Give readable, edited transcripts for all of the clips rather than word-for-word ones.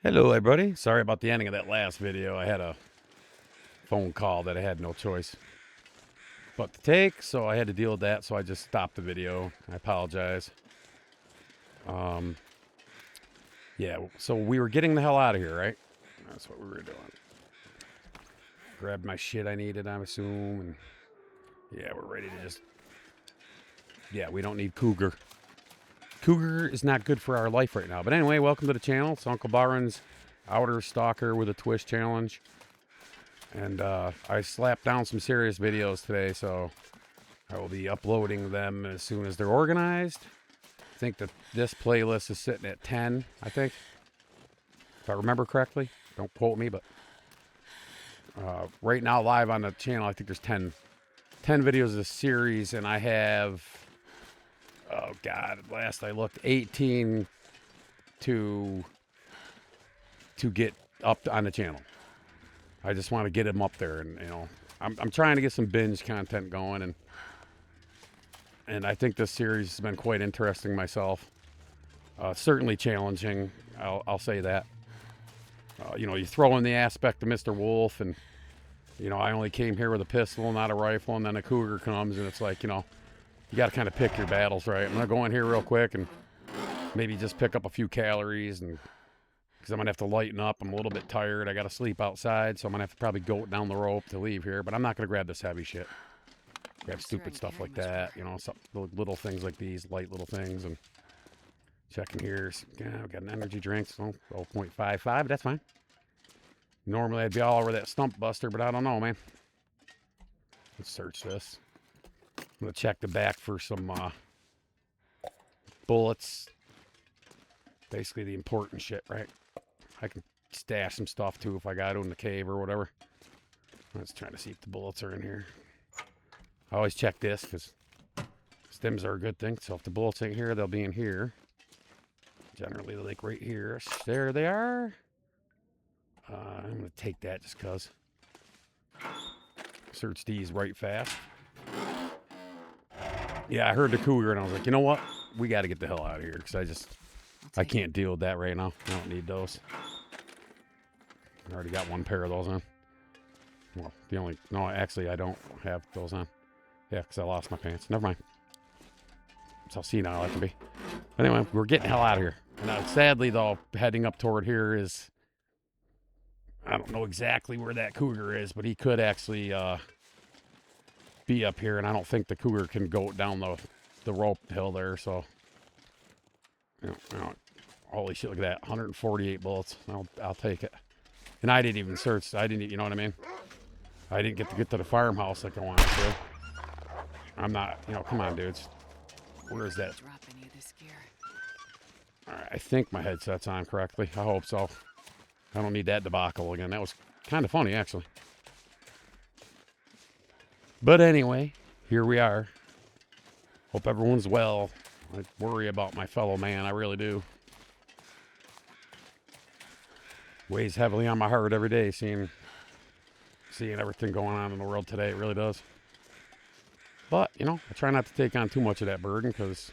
Hello, everybody. Sorry about the ending of that last video. I had a phone call that I had no choice but to take, so I had to deal with that, so I just stopped the video. I apologize. Um, yeah, so we were getting the hell out of here, right? That's what we were doing. Grabbed my shit I needed, I assume, and yeah, we're ready to just... Yeah, we don't need Cougar. Cougar is not good for our life right now. But anyway, welcome to the channel. It's Uncle Byron's Outer Stalker with a Twist Challenge. And I slapped down some serious videos today, so I will be uploading them as soon as they're organized. I think that this playlist is sitting at 10, I think. If I remember correctly. Don't quote me, but right now live on the channel, I think there's 10 videos of this series, and I have, oh God, last I looked, 18 to get up on the channel. I just want to get them up there, and I'm trying to get some binge content going, and I think this series has been quite interesting myself. Certainly challenging, I'll say that. You throw in the aspect of Mr. Wolf, and I only came here with a pistol, not a rifle, and then a cougar comes, and it's like, you got to kind of pick your battles, right? I'm gonna go in here real quick and maybe just pick up a few calories, and because I'm gonna have to lighten up. I'm a little bit tired. I got to sleep outside, so I'm gonna have to probably go down the rope to leave here. But I'm not gonna grab this heavy shit. Grab stupid stuff like that, some little things like these, light little things. And checking here, yeah, I've got an energy drink, so 0.55, but that's fine. Normally I'd be all over that stump buster, but I don't know, man. Let's search this. I'm gonna check the back for some bullets. Basically the important shit, right? I can stash some stuff too if I got to in the cave or whatever. Let's try to see if the bullets are in here. I always check this because stems are a good thing. So if the bullets ain't here, they'll be in here. Generally, they're like right here. There they are. I'm going to take that just because. Search these right fast. Yeah, I heard the cougar and I was like, you know what? We got to get the hell out of here because I can't deal with that right now. I don't need those. I already got one pair of those on. Well, no, actually, I don't have those on. Yeah, because I lost my pants. Never mind. So senile I can be. Anyway, we're getting the hell out of here. Now, sadly, though, heading up toward here is... I don't know exactly where that cougar is, but he could actually be up here, and I don't think the cougar can go down the rope hill there, so... Holy shit, look at that. 148 bullets. I'll take it. And I didn't even search. I didn't, you know what I mean? I didn't get to the farmhouse like I wanted to. I'm not, come on, dudes. Where is that? Alright, I think my headset's on correctly. I hope so. I don't need that debacle again. That was kind of funny, actually. But anyway, here we are. Hope everyone's well. I worry about my fellow man. I really do. Weighs heavily on my heart every day, seeing everything going on in the world today. It really does. But, I try not to take on too much of that burden because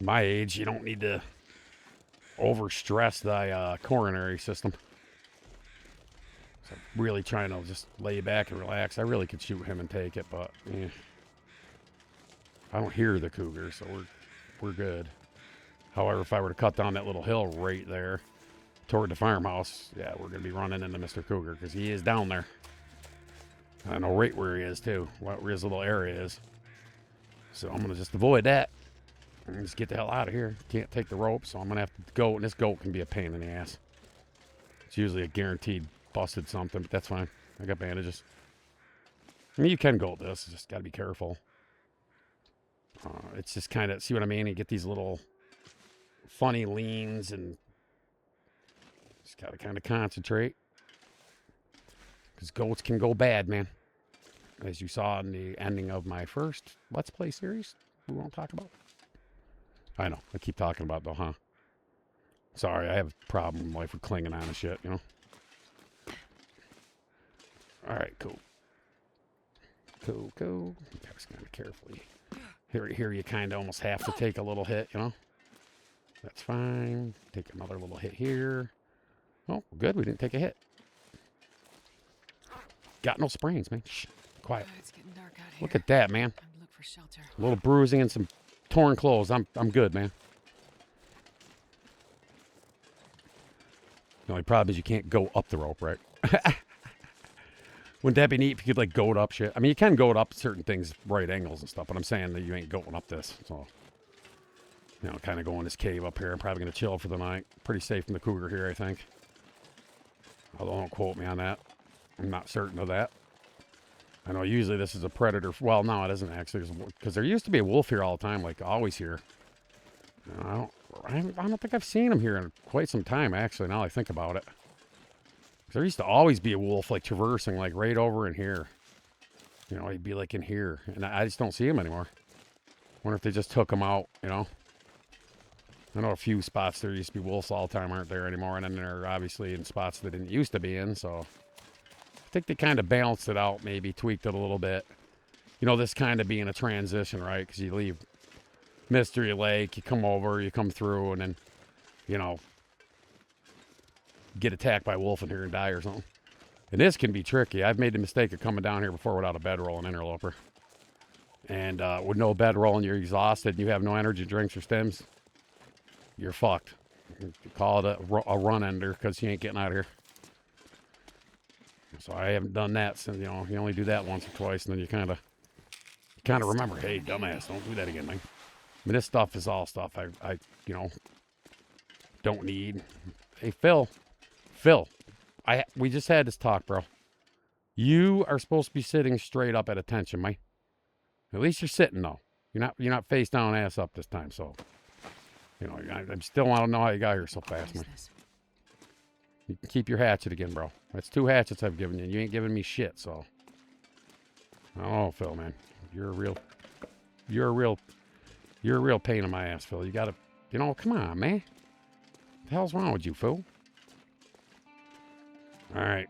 my age, you don't need to overstress the coronary system. So I'm really trying to just lay back and relax. I really could shoot him and take it, but I don't hear the cougar, so we're good. However, if I were to cut down that little hill right there toward the farmhouse, yeah, we're going to be running into Mr. Cougar because he is down there. I know right where he is, too, where his little area is. So I'm going to just avoid that and just get the hell out of here. Can't take the rope, so I'm going to have to go, and this goat can be a pain in the ass. It's usually a guaranteed busted something, but that's fine. I got bandages. I mean, you can go with this, just got to be careful. It's just kind of, see what I mean? You get these little funny leans and just got to kind of concentrate. Because goats can go bad, man. As you saw in the ending of my first Let's Play series, we won't talk about. I know, I keep talking about though, huh? Sorry, I have a problem in life with clinging on to shit, Alright, cool. Cool. Just kind of carefully. Here you kind of almost have to take a little hit, That's fine. Take another little hit here. Oh, good. We didn't take a hit. Got no sprains, man. Shh. Quiet. It's getting dark out here. Look at that, man. Time to look for shelter. A little bruising and some torn clothes. I'm good, man. The only problem is you can't go up the rope, right? Wouldn't that be neat if you could, like, goat up shit? I mean, you can goat up certain things, right angles and stuff, but I'm saying that you ain't going up this. So, you know, kind of go in this cave up here. I'm probably going to chill for the night. Pretty safe from the cougar here, I think. Although, don't quote me on that. I'm not certain of that. I know usually this is a predator. Well, no, it isn't actually. Because there used to be a wolf here all the time, like always here. I don't think I've seen him here in quite some time, actually, now I think about it. There used to always be a wolf, like, traversing, like, right over in here. You know, he'd be, like, in here. And I just don't see him anymore. Wonder if they just took him out, you know? I know a few spots there used to be wolves all the time aren't there anymore. And then they're obviously in spots they didn't used to be in, so... I think they kind of balanced it out, maybe tweaked it a little bit. You know, this kind of being a transition, right? Because you leave Mystery Lake, you come over, you come through, and then, you know... get attacked by a wolf in here and die or something. And this can be tricky. I've made the mistake of coming down here before without a bedroll and interloper. And with no bedroll and you're exhausted and you have no energy drinks or stims, you're fucked. You call it a run ender because you ain't getting out of here. So I haven't done that since, you know, you only do that once or twice and then you kind of remember, hey, dumbass, don't do that again, man. I mean, this stuff is all stuff I you know, don't need. Hey, Phil, we just had this talk, bro. You are supposed to be sitting straight up at attention, mate. At least you're sitting though. You're not face down, ass up this time. So, you know, I still want to know how you got here so fast, man. You can keep your hatchet again, bro. That's 2 hatchets I've given you. You ain't giving me shit, so. Oh, Phil, man, you're a real pain in my ass, Phil. You gotta, you know, come on, man. What the hell's wrong with you, Phil? All right,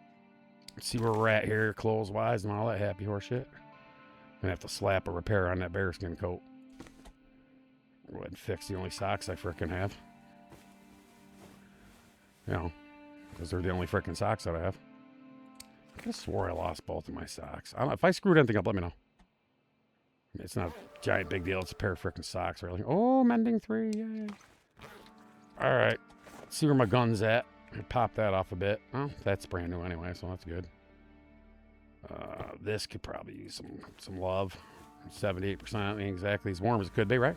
let's see where we're at here, clothes-wise and all that happy horse shit. I'm gonna have to slap a repair on that bearskin coat. Go ahead and fix the only socks I frickin' have. You know, because they're the only frickin' socks that I have. I could have swore I lost both of my socks. I don't know. If I screwed anything up, let me know. It's not a giant big deal. It's a pair of frickin' socks, really. Oh, mending 3, yay. All right, let's see where my gun's at. Pop that off a bit. Oh, that's brand new anyway, so that's good. This could probably use some love. 78%, ain't exactly as warm as it could be, right?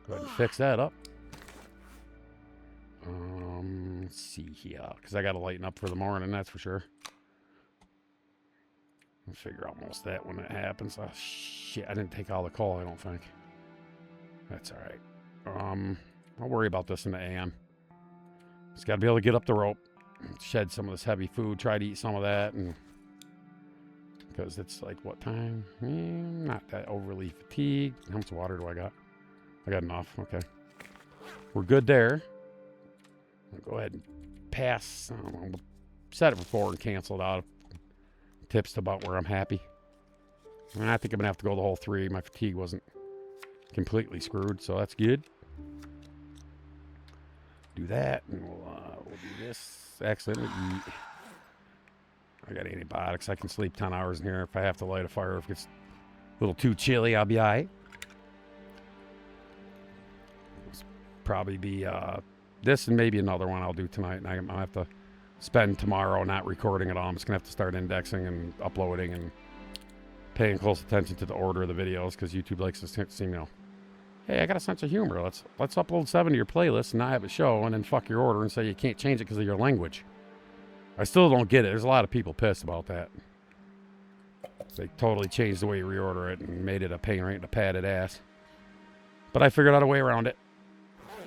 Go ahead and fix that up. Let's see here, because I got to lighten up for the morning, that's for sure. I'll figure out most of that when it happens. Oh, shit, I didn't take all the coal, I don't think. That's all right. I'll worry about this in the AM. Just got to be able to get up the rope, shed some of this heavy food, try to eat some of that, and because it's like, what time? Not that overly fatigued. How much water do I got? I got enough. Okay. We're good there. I'll go ahead and pass. I don't know, we'll set it for 4 and cancel it out. Tips to about where I'm happy. And I think I'm going to have to go the whole 3. My fatigue wasn't completely screwed, so that's good. Do that, and we'll do this. Actually, let me eat. I got antibiotics. I can sleep 10 hours in here. If I have to light a fire, if it gets a little too chilly, I'll be all right. Probably be this and maybe another one I'll do tonight. And I'll have to spend tomorrow not recording at all. I'm just going to have to start indexing and uploading and paying close attention to the order of the videos because YouTube likes to see, you know, hey, I got a sense of humor. Let's upload 7 to your playlist and not have it show and then fuck your order and say you can't change it because of your language. I still don't get it. There's a lot of people pissed about that. They totally changed the way you reorder it and made it a pain right in the padded ass. But I figured out a way around it.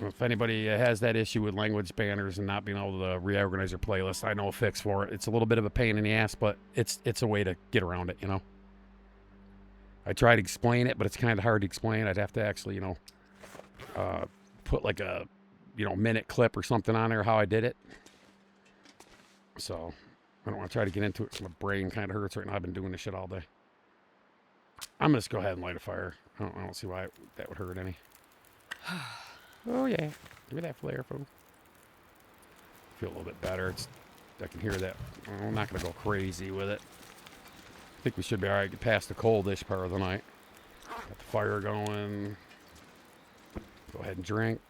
If anybody has that issue with language banners and not being able to reorganize their playlist, I know a fix for it. It's a little bit of a pain in the ass, but it's a way to get around it, you know. I try to explain it, but it's kind of hard to explain. I'd have to actually, you know, put like a, you know, minute clip or something on there how I did it. So I don't want to try to get into it. So my brain kind of hurts right now. I've been doing this shit all day. I'm going to just go ahead and light a fire. I don't see why that would hurt any. Oh, yeah. Give me that flare, fool. feel a little bit better. I can hear that. I'm not going to go crazy with it. I think we should be all right. Get past the coldish part of the night. Got the fire going. Go ahead and drink.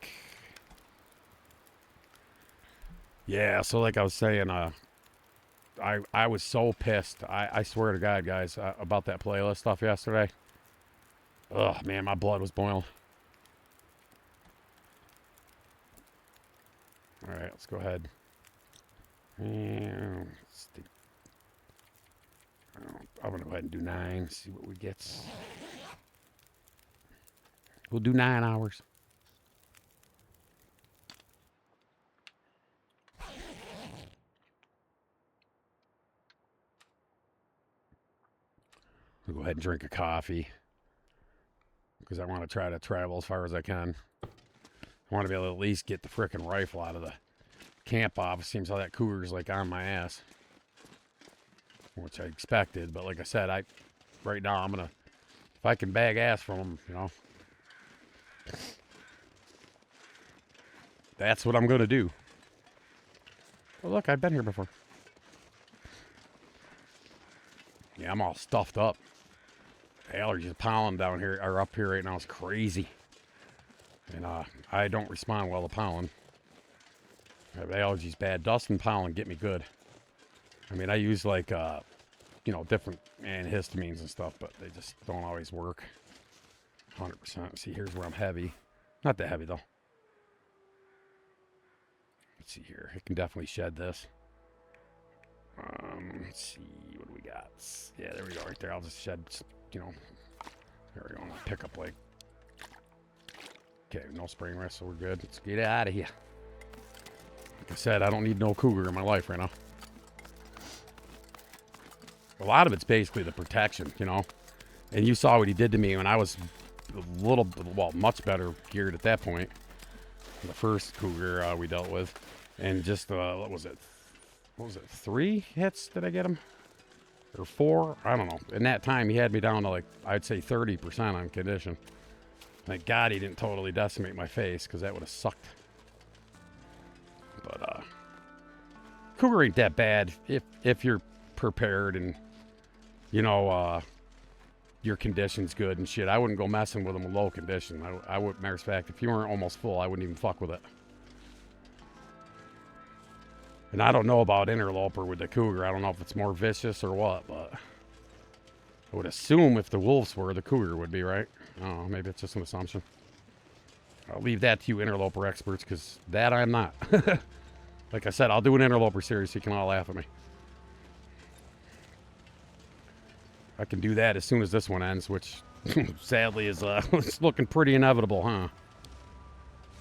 Yeah, so like I was saying, I was so pissed. I swear to God, guys, about that playlist stuff yesterday. Ugh, man, my blood was boiling. All right, let's go ahead. And I'm going to go ahead and do 9, see what we get. We'll do 9 hours. We'll go ahead and drink a coffee because I want to try to travel as far as I can. I want to be able to at least get the frickin' rifle out of the camp off. It seems how that cougar's like on my ass, which I expected. But like I said, right now I'm gonna, if I can bag ass from him, you know, that's what I'm gonna do. Oh look, I've been here before. Yeah, I'm all stuffed up. Allergies, pollen down here or up here right now is crazy, and I don't respond well to pollen. I have allergies bad. Dust and pollen get me good. I mean, I use like you know, different antihistamines and stuff, but they just don't always work 100%. See, here's where I'm heavy. Not that heavy though. Let's see here. I can definitely shed this. Let's see, what do we got? Yeah, there we go, right there. I'll just shed, you know. There we go. I'll pick up like. Okay, no spraying rest, so we're good. Let's get out of here. Like I said, I don't need no cougar in my life right now. A lot of it's basically the protection, you know. And you saw what he did to me when I was a little, well, much better geared at that point. The first cougar we dealt with, and just what was it? 3 hits did I get him? Or 4? I don't know. In that time, he had me down to like, I'd say 30% on condition. Thank God he didn't totally decimate my face, because that would have sucked. But cougar ain't that bad if you're prepared and, you know, your condition's good and shit. I wouldn't go messing with them with low condition. I would, matter of fact, if you weren't almost full, I wouldn't even fuck with it. And I don't know about interloper with the cougar. I don't know if it's more vicious or what, but I would assume if the wolves were, the cougar would be, right? I don't know. Maybe it's just an assumption. I'll leave that to you interloper experts, because that I'm not. Like I said, I'll do an interloper series so you can all laugh at me. I can do that as soon as this one ends, which sadly is it's looking pretty inevitable, huh?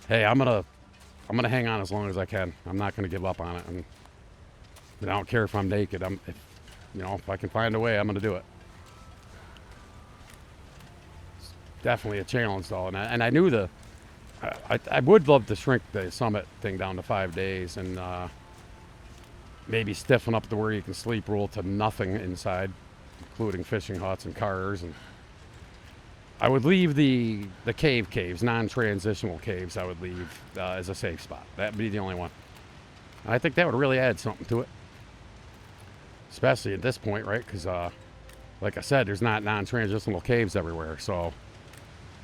Hey, I'm gonna hang on as long as I can. I'm not gonna give up on it, and I don't care if I'm naked. If I can find a way, I'm gonna do it. It's definitely a challenge, though, and I knew I would love to shrink the summit thing down to 5 days and maybe stiffen up the where you can sleep rule to nothing inside, including fishing huts and cars. And I would leave the caves, non-transitional caves, I would leave as a safe spot. That would be the only one. And I think that would really add something to it, especially at this point, right? Because like I said, there's not non-transitional caves everywhere, so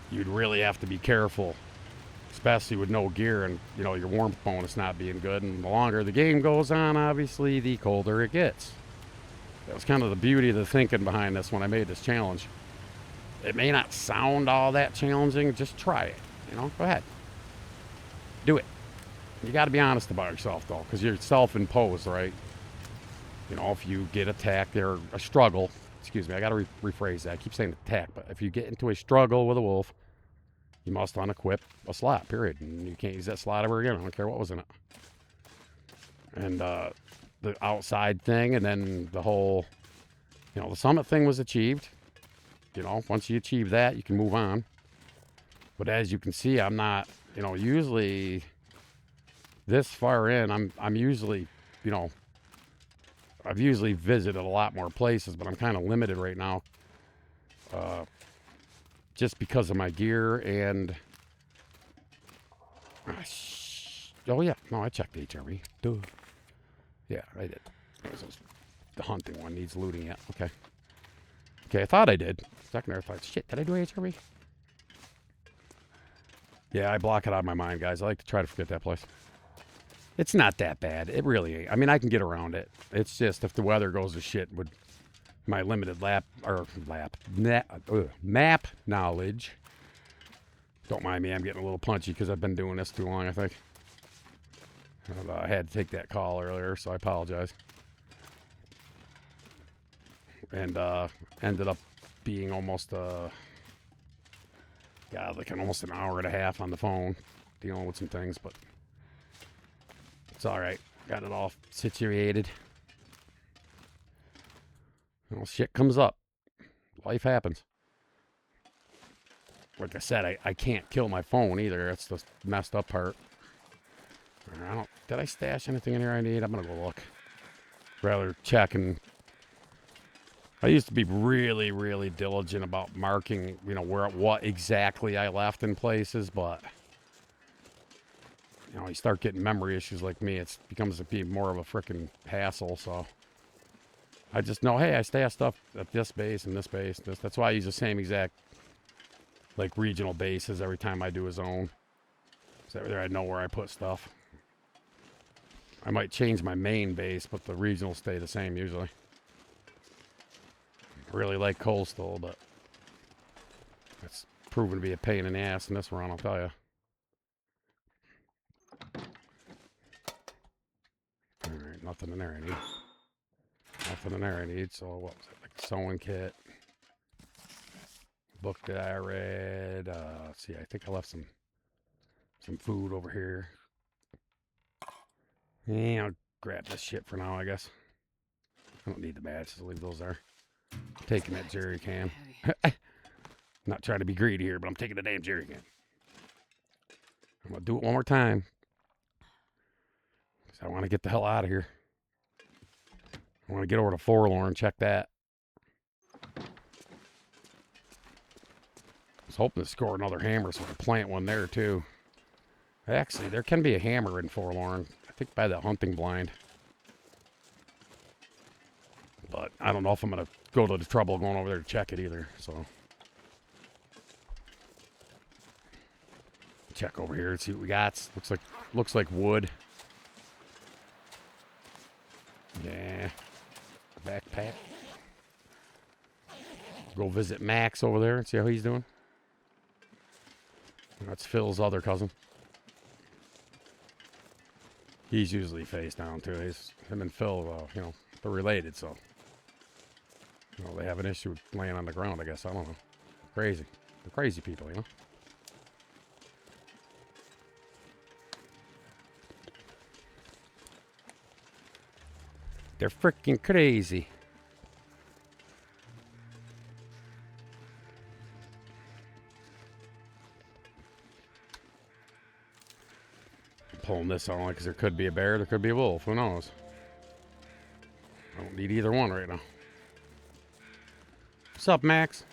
you'd really have to be careful, especially with no gear and, you know, your warmth bonus not being good. And the longer the game goes on, obviously, the colder it gets. That was kind of the beauty of the thinking behind this when I made this challenge. It may not sound all that challenging. Just try it. You know, go ahead. Do it. You got to be honest about yourself, though, because you're self-imposed, right? You know, if you get attacked or a struggle, excuse me, I got to rephrase that. I keep saying attack, but if you get into a struggle with a wolf, you must unequip a slot, period. And you can't use that slot ever again. I don't care what was in it. And the outside thing, and then the whole, you know, the summit thing was achieved. You know, once you achieve that, you can move on. But as you can see, I'm not, you know, usually this far in, I'm usually, you know, I've usually visited a lot more places, but I'm kind of limited right now. Just because of my gear and Oh, yeah. No, I checked the HRV. Duh. Yeah, I did. The hunting one needs looting yet. Okay. Okay, I thought I did. Second, I thought, shit, did I do HRV? Yeah, I block it out of my mind, guys. I like to try to forget that place. It's not that bad. It really ain't. I mean, I can get around it. It's just if the weather goes to shit with my limited map knowledge. Don't mind me. I'm getting a little punchy because I've been doing this too long, I think. I had to take that call earlier, so I apologize. And ended up being almost almost an hour and a half on the phone dealing with some things, but it's all right. Got it all situated. Well, shit comes up. Life happens. Like I said, I can't kill my phone either. That's the messed up part. Did I stash anything in here I need? I'm gonna go look. Rather check and. I used to be really, really diligent about marking, what exactly I left in places, but you start getting memory issues like me, it becomes to be more of a freaking hassle. So I just know, hey, I stash stuff at this base and this base. That's why I use the same exact regional bases every time I do a zone. So there I know where I put stuff. I might change my main base, but the regionals stay the same usually. I really like Coastal, but it's proven to be a pain in the ass in this run, I'll tell you. Alright, nothing in there I need. Nothing in there I need, so what was it? Like a sewing kit. Book that I read. Let's see, I think I left some food over here. Yeah, I'll grab this shit for now, I guess. I don't need the matches, I'll leave those there. I'm taking that jerry can. Not trying to be greedy here, but I'm taking the damn jerry can. I'm going to do it one more time. Because I want to get the hell out of here. I want to get over to Forlorn, check that. I was hoping to score another hammer so I could plant one there too. Actually, there can be a hammer in Forlorn. I think by the hunting blind. But I don't know if I'm going to go to the trouble of going over there to check it either. So check over here and see what we got. Looks like wood. Yeah. Backpack. Go visit Max over there and see how he's doing. That's Phil's other cousin. He's usually face down too. Him and Phil, they're related, so they have an issue with laying on the ground, I guess. I don't know. Crazy. They're crazy people, They're freaking crazy. I'm pulling this on because there could be a bear, there could be a wolf. Who knows? I don't need either one right now. What's up, Max?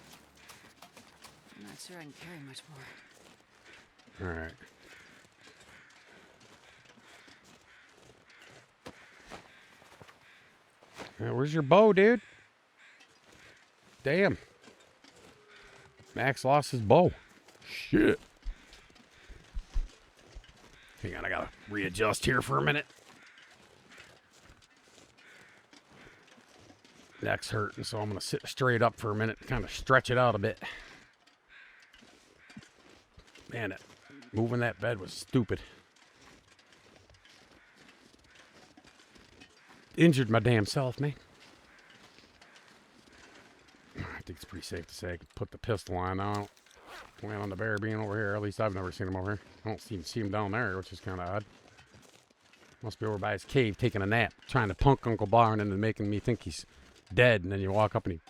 I'm not sure I can carry much more. All right. Where's your bow, dude? Damn. Max lost his bow. Shit. Hang on, I gotta readjust here for a minute. Neck's hurting, so I'm gonna sit straight up for a minute and kind of stretch it out a bit. Man, moving that bed was stupid. Injured my damn self, man. I think it's pretty safe to say I could put the pistol on. I don't plan on the bear being over here. At least I've never seen him over here. I don't even see him down there, which is kind of odd. Must be over by his cave taking a nap, trying to punk Uncle Barn into making me think he's dead. And then you walk up and he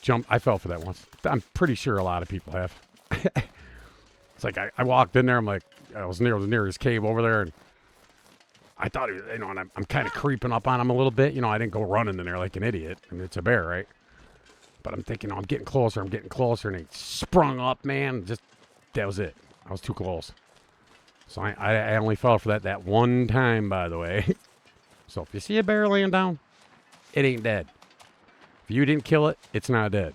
jumped. I fell for that once. I'm pretty sure a lot of people have. It's like I walked in there. I'm like, I was near his cave over there, and I thought he was, and I'm kind of creeping up on him a little bit. I didn't go running in there like an idiot. I mean, it's a bear, right? But I'm thinking, I'm getting closer, and he sprung up, man. That was it. I was too close. So I only fell for that one time, by the way. So if you see a bear laying down, it ain't dead. If you didn't kill it, it's not dead.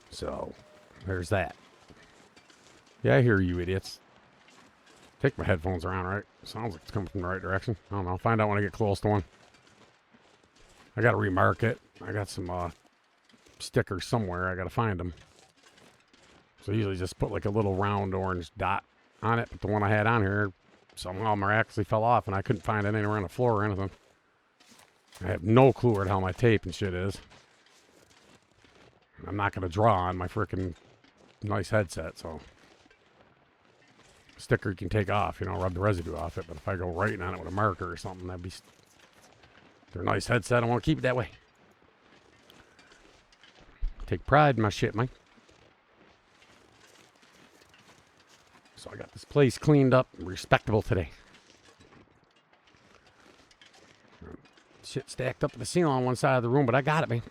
So there's that. Yeah, I hear you idiots. Take my headphones around, right? Sounds like it's coming from the right direction. I don't know. Find out when I get close to one. I got to remark it. I got some stickers somewhere. I got to find them. So I usually just put like a little round orange dot on it. But the one I had on here somehow miraculously fell off and I couldn't find it anywhere on the floor or anything. I have no clue where the hell my tape and shit is. I'm not going to draw on my freaking nice headset, so sticker you can take off, you know, rub the residue off it. But if I go writing on it with a marker or something, that'd be their nice headset. I want to keep it that way. Take pride in my shit, man. So I got this place cleaned up and respectable today. Shit stacked up in the ceiling on one side of the room, but I got it, man.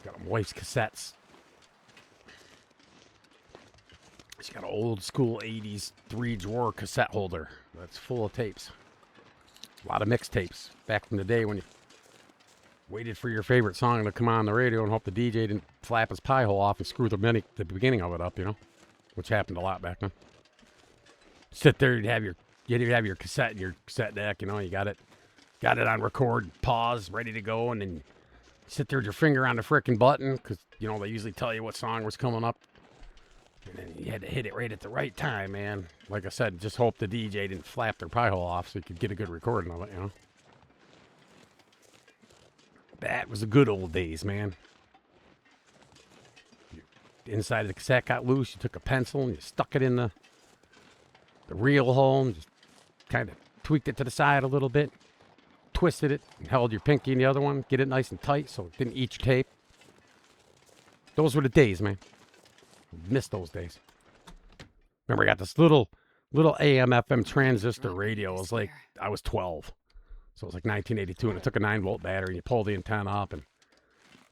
Got my wife's cassettes. She's got an old school 80s 3-drawer cassette holder that's full of tapes. A lot of mixtapes. Back in the day when you waited for your favorite song to come on the radio and hope the DJ didn't flap his pie hole off and screw the beginning of it up, you know? Which happened a lot back then. Sit there, you'd have your cassette in your cassette deck, you know, you got it on record, pause, ready to go, and then sit there with your finger on the frickin' button, because, you know, they usually tell you what song was coming up. And then you had to hit it right at the right time, man. Like I said, just hope the DJ didn't flap their pie hole off so you could get a good recording of it, you know. That was the good old days, man. Inside of the cassette got loose, you took a pencil and you stuck it in the reel hole and just kind of tweaked it to the side a little bit, twisted it, and held your pinky in the other one, get it nice and tight so it didn't eat your tape. Those were the days, man. Missed those days. Remember, I got this little AM/FM transistor radio. It was like, I was 12. So it was like 1982, and it took a 9-volt battery, and you pull the antenna up, and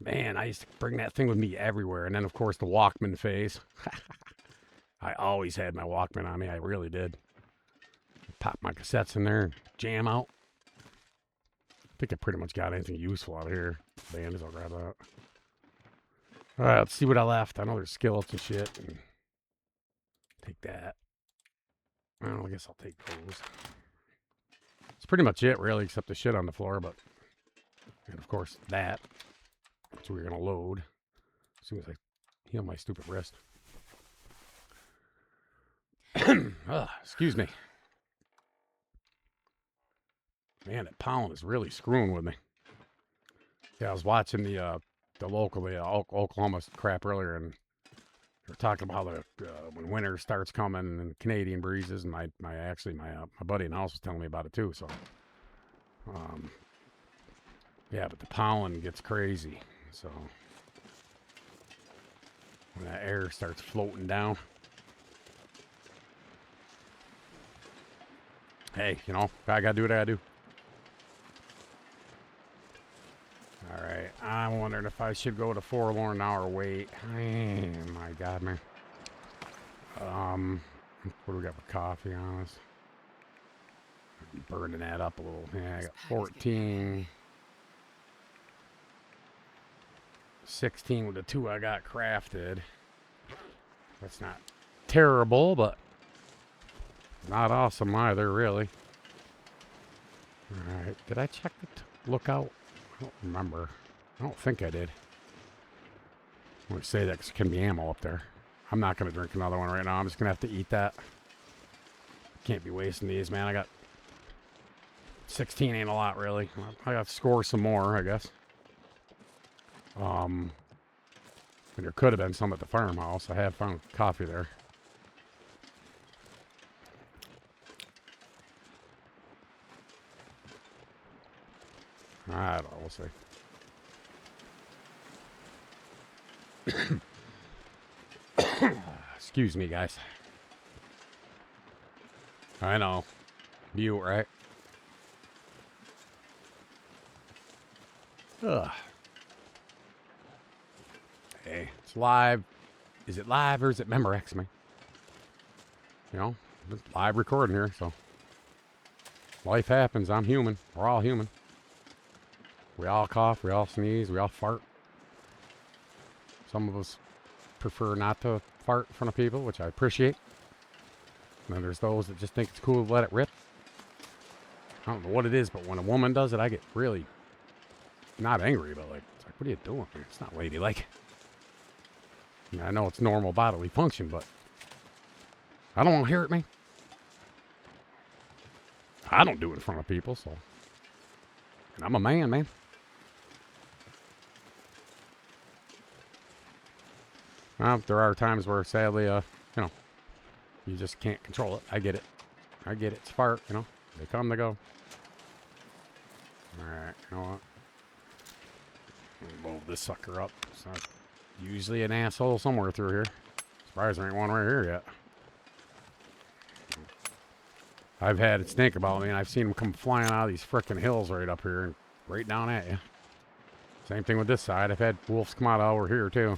man, I used to bring that thing with me everywhere. And then, of course, the Walkman phase. I always had my Walkman on me. I really did. Pop my cassettes in there and jam out. I think I pretty much got anything useful out of here. Bandits, I'll grab that. All right, let's see what I left. I know there's skillets and shit. And take that. Well, I guess I'll take those. It's pretty much it, really, except the shit on the floor. But, and of course, that. Which we're going to load as soon as I heal my stupid wrist. Excuse me. Man, that pollen is really screwing with me. Yeah, I was watching the local Oklahoma crap earlier, and they were talking about how when winter starts coming and Canadian breezes, and my buddy in the house was telling me about it too. So, yeah, but the pollen gets crazy. So when that air starts floating down, hey, you know, I gotta do what I gotta do. All right, I'm wondering if I should go to forlorn hour wait. Oh my God, man. What do we got for coffee on us? Burning that up a little. Yeah, I got 14. 16 with the 2 I got crafted. That's not terrible, but not awesome either, really. All right, did I check the lookout? I don't remember. I don't think I did. I'm going to say that because there can be ammo up there. I'm not going to drink another one right now. I'm just going to have to eat that. Can't be wasting these, man. I got 16 ain't a lot, really. I got to score some more, I guess. And there could have been some at the farmhouse. I have found coffee there. I don't know. We'll see. Excuse me, guys. I know. You, right? Ugh. Hey, it's live. Is it live or is it Memorex, man? You know, it's live recording here, so. Life happens. I'm human. We're all human. We all cough. We all sneeze. We all fart. Some of us prefer not to fart in front of people, which I appreciate. And then there's those that just think it's cool to let it rip. I don't know what it is, but when a woman does it, I get really not angry, but like, it's like, what are you doing? It's not ladylike. I mean, I know it's normal bodily function, but I don't want to hear it, man. I don't do it in front of people, so. And I'm a man, man. Well, there are times where, sadly, you know, you just can't control it. I get it. I get it. It's fart, you know. They come, they go. Alright, you know what? Load this sucker up. It's not usually an asshole somewhere through here. Surprised there ain't one right here yet. I've had it stink about me, and I've seen them come flying out of these frickin' hills right up here and right down at you. Same thing with this side. I've had wolves come out over here, too.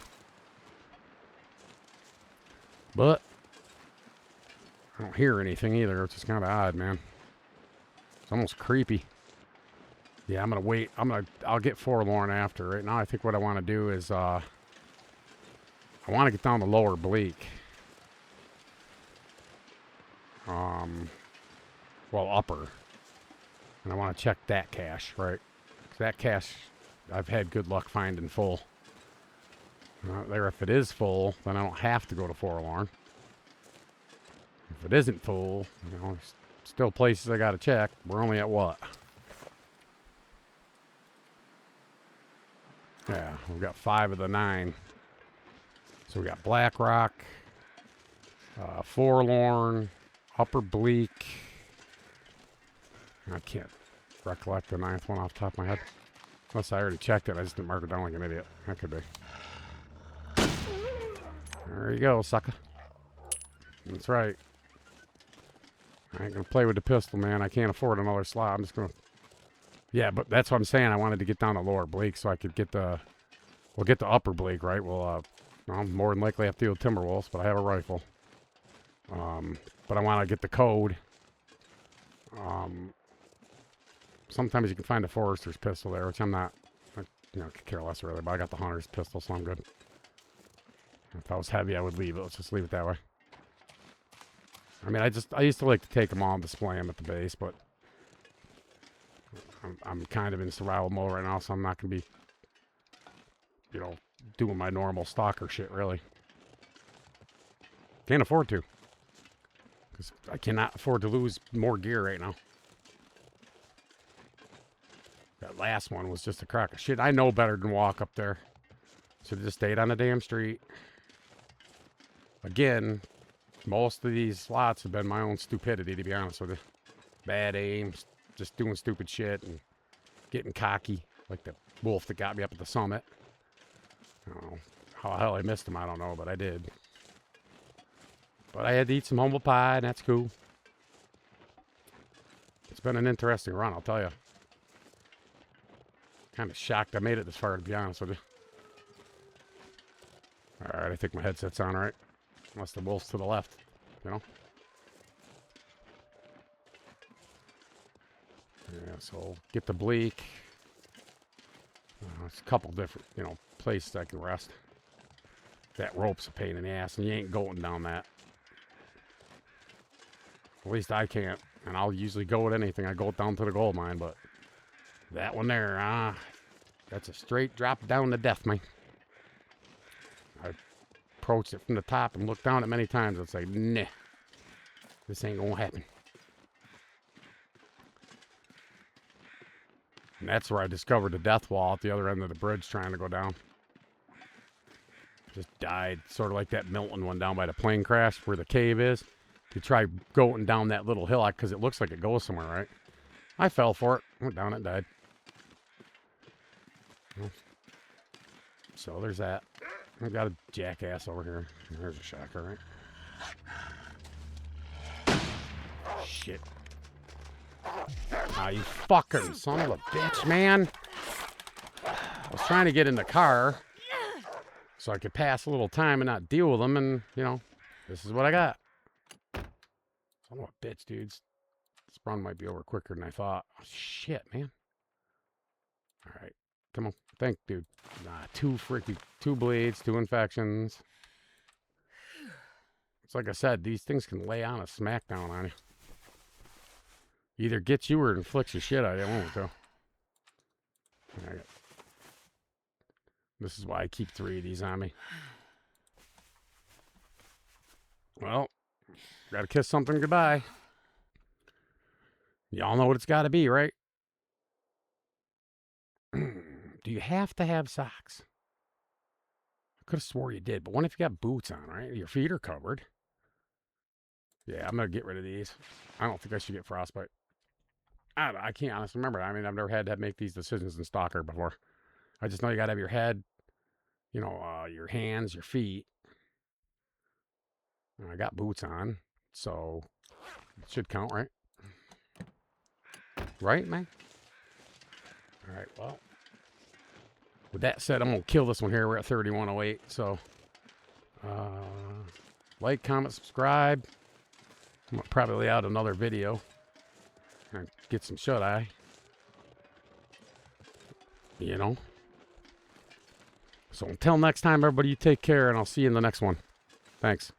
But I don't hear anything either, which is kind of odd, man. It's almost creepy. Yeah, I'm going to wait. I'll get Forlorn after. Right now, I think what I want to do is, I want to get down the lower Bleak. Well, upper. And I want to check that cache, right? 'Cause that cache, I've had good luck finding full. There, if it is full, then I don't have to go to Forlorn. If it isn't full, you know, there's still places I got to check. We're only at what? Yeah, we've got 5 of the 9. So we got Black Rock, Forlorn, Upper Bleak. I can't recollect the 9th one off the top of my head. Unless I already checked it. I just didn't mark it down like an idiot. That could be. There you go, sucker. That's right. I ain't going to play with the pistol, man. I can't afford another slot. I'm just going to... Yeah, but that's what I'm saying. I wanted to get down to lower Bleak so I could get the... We'll get the upper Bleak, right? We'll, I'll more than likely have to deal with Timberwolves, but I have a rifle. But I want to get the code. Sometimes you can find a forester's pistol there, which I'm not, could care less really, but I got the hunter's pistol, so I'm good. If I was heavy, I would leave it. Let's just leave it that way. I mean, I used to like to take them all and display them at the base, but I'm kind of in survival mode right now, so I'm not going to be, doing my normal stalker shit, really. Can't afford to. Because I cannot afford to lose more gear right now. That last one was just a crock of shit. I know better than walk up there. Should have just stayed on the damn street. Again, most of these slots have been my own stupidity, to be honest with you. Bad aim, just doing stupid shit and getting cocky, like the wolf that got me up at the summit. I don't know how the hell I missed him, I don't know, but I did. But I had to eat some humble pie, and that's cool. It's been an interesting run, I'll tell you. Kind of shocked I made it this far, to be honest with you. Alright, I think my headset's on right. Unless the wolf's to the left, Yeah, so get the Bleak. It's a couple different, places I can rest. That rope's a pain in the ass, and you ain't going down that. At least I can't, and I'll usually go with anything. I go down to the gold mine, but that one there, that's a straight drop down to death, man. I approached it from the top and looked down it many times. I'd say, nah, this ain't gonna happen. And that's where I discovered the death wall at the other end of the bridge trying to go down. Just died, sort of like that Milton one down by the plane crash where the cave is. You try going down that little hill because it looks like it goes somewhere, right? I fell for it, went down it, died. So there's that. I've got a jackass over here. There's a shocker, right? Shit. Ah, you fucking son of a bitch, man. I was trying to get in the car So I could pass a little time and not deal with them, and, you know, this is what I got. Son of a bitch, dudes. This run might be over quicker than I thought. Oh, shit, man. All right. Come on. Think, dude. Nah, two bleeds, 2 infections. It's like I said, these things can lay on a smackdown on you. Either gets you or inflicts your shit out of you. I won't, though. All right. This is why I keep 3 of these on me. Well, gotta kiss something goodbye. Y'all know what it's gotta be, right? Do you have to have socks? I could have swore you did, but what if you got boots on, right? Your feet are covered. Yeah, I'm gonna get rid of these. I don't think I should get frostbite. I can't honestly remember. I mean, I've never had to make these decisions in Stalker before. I just know you gotta have your head, you know, your hands, your feet. I got boots on, so it should count, right? Right, man? All right, well. With that said, I'm going to kill this one here. We're at 3108, so like, comment, subscribe. I'm going to probably lay out another video and get some shut-eye. You know? So until next time, everybody, you take care, and I'll see you in the next one. Thanks.